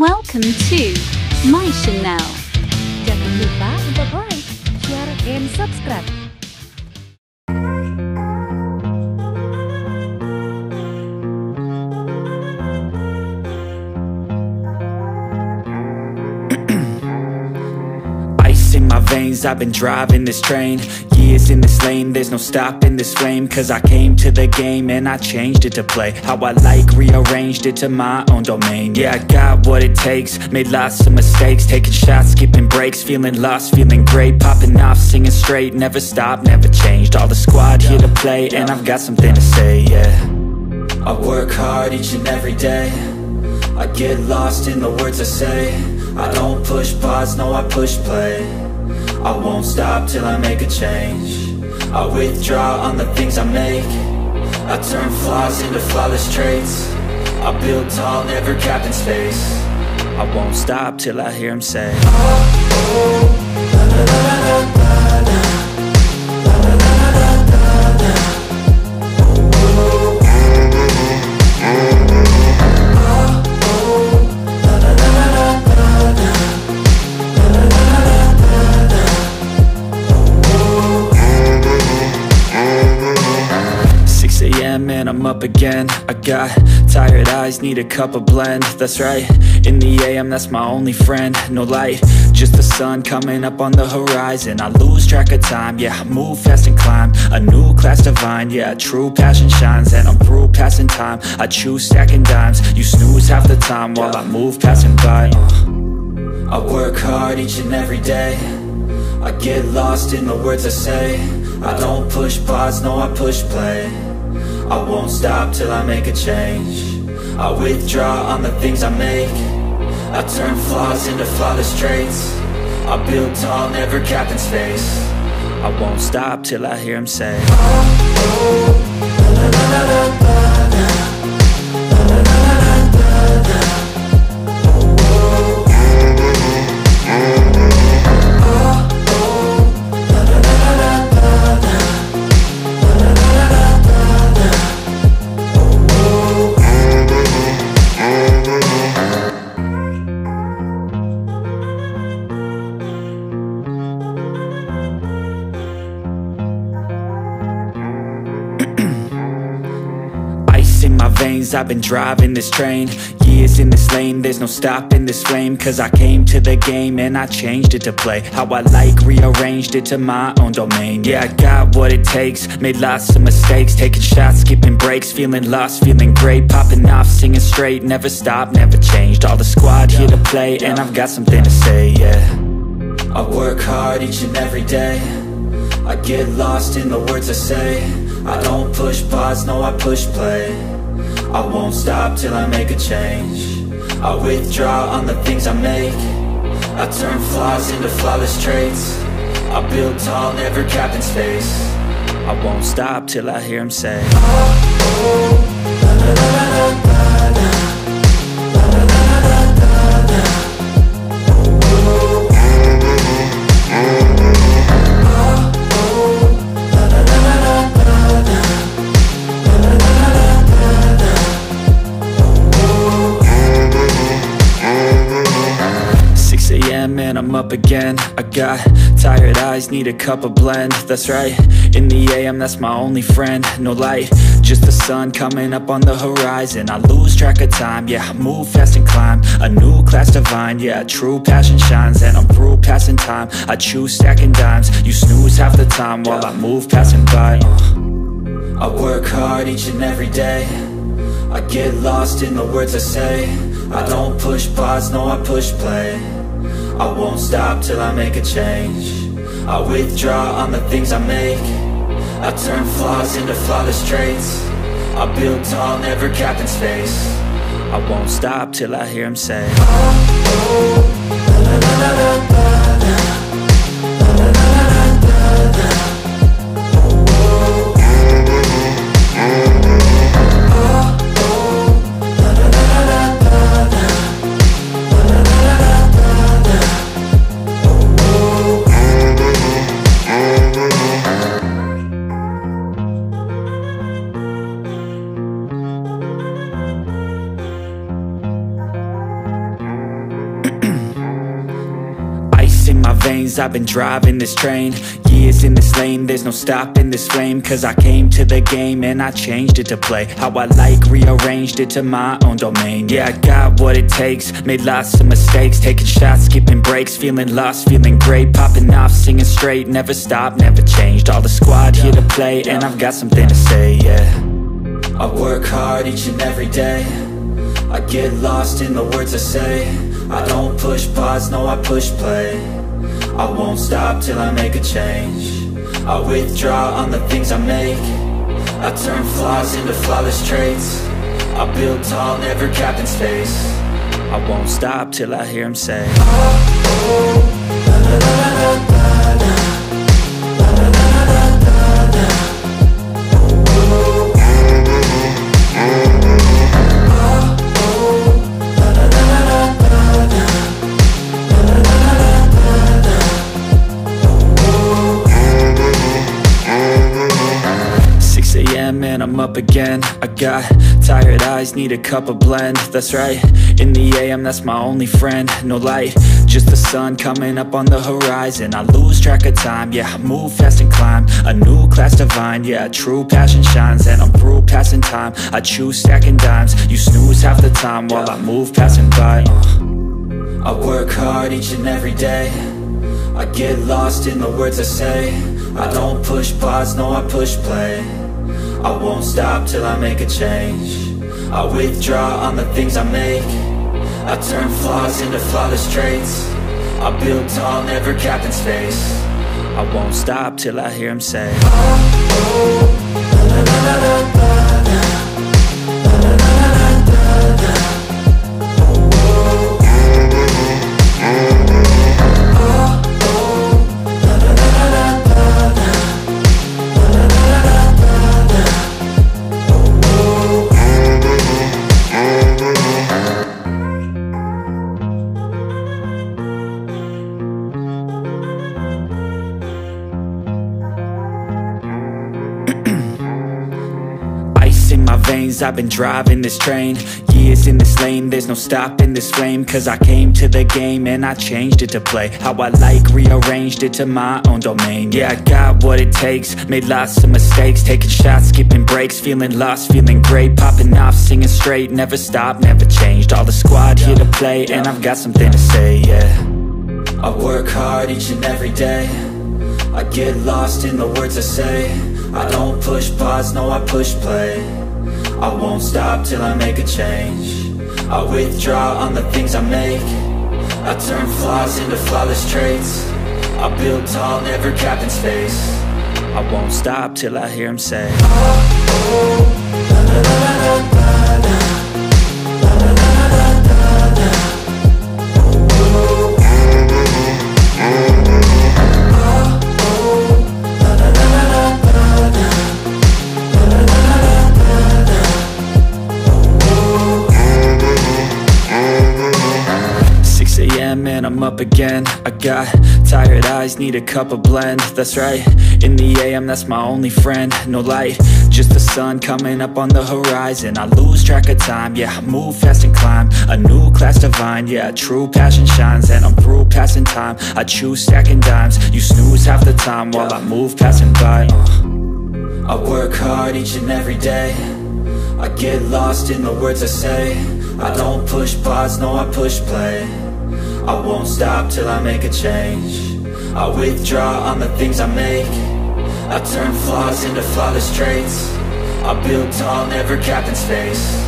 Welcome to my channel. Jangan lupa untuk like, share, and subscribe. Ice in my veins, I've been driving this train. Years in this lane, there's no stopping this flame. Cause I came to the game and I changed it to play how I like, rearranged it to my own domain. Yeah, I got what it takes, made lots of mistakes, taking shots, skipping breaks, feeling lost, feeling great, popping off, singing straight, never stopped, never changed. All the squad here to play and I've got something to say, yeah. I work hard each and every day, I get lost in the words I say. I don't push pause, no I push play. I won't stop till I make a change. I withdraw on the things I make. I turn flaws into flawless traits. I build tall, never capped in space. I won't stop till I hear him say, oh, oh, la, la, la, la, la, la. And I'm up again. I got tired eyes, need a cup of blend. That's right, in the AM, that's my only friend. No light, just the sun coming up on the horizon. I lose track of time, yeah, I move fast and climb a new class divine, yeah, true passion shines. And I'm through passing time, I choose stacking dimes. You snooze half the time while I move passing by. I work hard each and every day, I get lost in the words I say. I don't push pause, no I push play. I won't stop till I make a change. I withdraw on the things I make. I turn flaws into flawless traits. I build tall, never capped in space. I won't stop till I hear him say, oh, oh, la, la, la, la, la, la. In my veins, I've been driving this train. Years in this lane, there's no stopping this flame. Cause I came to the game and I changed it to play how I like, rearranged it to my own domain. Yeah, I got what it takes, made lots of mistakes, taking shots, skipping breaks, feeling lost, feeling great, popping off, singing straight, never stopped, never changed. All the squad here to play and I've got something to say, yeah. I work hard each and every day, I get lost in the words I say. I don't push pause, no I push play. I won't stop till I make a change. I withdraw on the things I make. I turn flaws into flawless traits. I build tall, never capped in space. I won't stop till I hear him say, oh, oh, la, la, la, la, la, la. And I'm up again. I got tired eyes, need a cup of blend. That's right, in the AM, that's my only friend. No light, just the sun coming up on the horizon. I lose track of time, yeah, I move fast and climb a new class divine, yeah, true passion shines. And I'm through passing time, I choose stacking dimes. You snooze half the time while I move passing by. I work hard each and every day, I get lost in the words I say. I don't push pause, no I push play. I won't stop till I make a change. I withdraw on the things I make. I turn flaws into flawless traits. I build tall, never capped in space. I won't stop till I hear him say, oh, oh, la, la, la, la, la, la. I've been driving this train. Years in this lane, there's no stopping this flame. Cause I came to the game and I changed it to play how I like, rearranged it to my own domain. Yeah, I got what it takes, made lots of mistakes, taking shots, skipping breaks, feeling lost, feeling great, popping off, singing straight, never stopped, never changed. All the squad here to play, and I've got something to say, yeah. I work hard each and every day, I get lost in the words I say. I don't push pause, no, I push play. I won't stop till I make a change. I withdraw on the things I make. I turn flaws into flawless traits. I build tall, never capped in space. I won't stop till I hear him say, oh, oh, la, la, la, la, la, la. And I'm up again. I got tired eyes, need a cup of blend. That's right, in the AM, that's my only friend. No light, just the sun coming up on the horizon. I lose track of time, yeah, I move fast and climb a new class divine, yeah, true passion shines. And I'm through passing time, I choose stacking dimes. You snooze half the time while I move passing by. I work hard each and every day, I get lost in the words I say. I don't push pause, no, I push play. I won't stop till I make a change. I withdraw on the things I make. I turn flaws into flawless traits. I build tall, never capped in space. I won't stop till I hear him say, oh, oh, la, la, la, la, la, la. I've been driving this train. Years in this lane, there's no stopping this flame. Cause I came to the game and I changed it to play how I like, rearranged it to my own domain. Yeah, I got what it takes, made lots of mistakes, taking shots, skipping breaks, feeling lost, feeling great, popping off, singing straight, never stopped, never changed. All the squad here to play, and I've got something to say, yeah. I work hard each and every day, I get lost in the words I say. I don't push pause, no, I push play. I won't stop till I make a change. I withdraw on the things I make. I turn flaws into flawless traits. I build tall, never capped in space. I won't stop till I hear him say, oh, oh, la, la, la, la, la, la. And I'm up again. I got tired eyes, need a cup of blend. That's right, in the AM, that's my only friend. No light, just the sun coming up on the horizon. I lose track of time, yeah, I move fast and climb a new class divine, yeah, true passion shines. And I'm through passing time, I choose stacking dimes. You snooze half the time while I move passing by. I work hard each and every day, I get lost in the words I say. I don't push pause, no, I push play. I won't stop till I make a change. I withdraw on the things I make. I turn flaws into flawless traits. I build tall, never capped in space.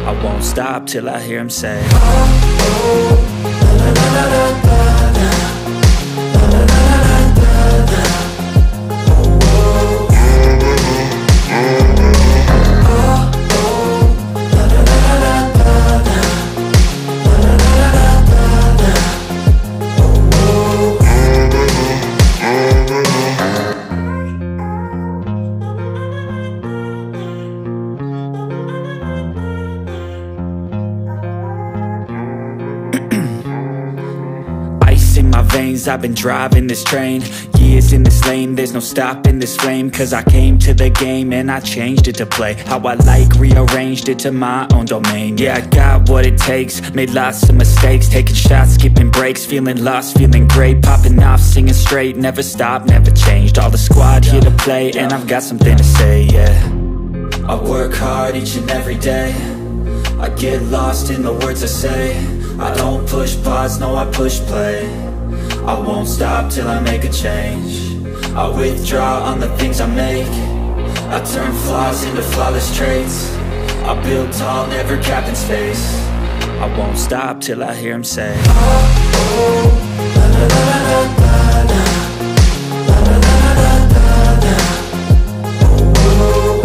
I won't stop till I hear him say, oh, oh, la, la, la, la, la, la. I've been driving this train. Years in this lane, there's no stopping this flame. Cause I came to the game and I changed it to play how I like, rearranged it to my own domain. Yeah, I got what it takes, made lots of mistakes, taking shots, skipping breaks, feeling lost, feeling great, popping off, singing straight, never stopped, never changed. All the squad here to play, and I've got something to say, yeah. I work hard each and every day, I get lost in the words I say. I don't push pause, no, I push play. I won't stop till I make a change. I withdraw on the things I make. I turn flaws into flawless traits. I build tall, never capped in space. I won't stop till I hear him say, oh, oh, la la la la la la, la la la la la la, oh, oh,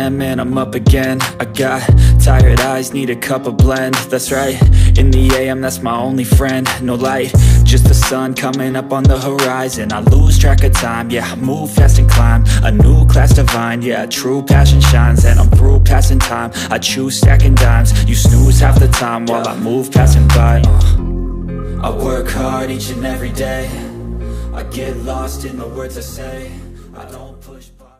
and I'm up again. I got tired eyes, need a cup of blend. That's right, in the AM, that's my only friend. No light, just the sun coming up on the horizon. I lose track of time, yeah, I move fast and climb a new class divine, yeah, true passion shines. And I'm through passing time, I choose stacking dimes. You snooze half the time while I move passing by. I work hard each and every day, I get lost in the words I say. I don't push by.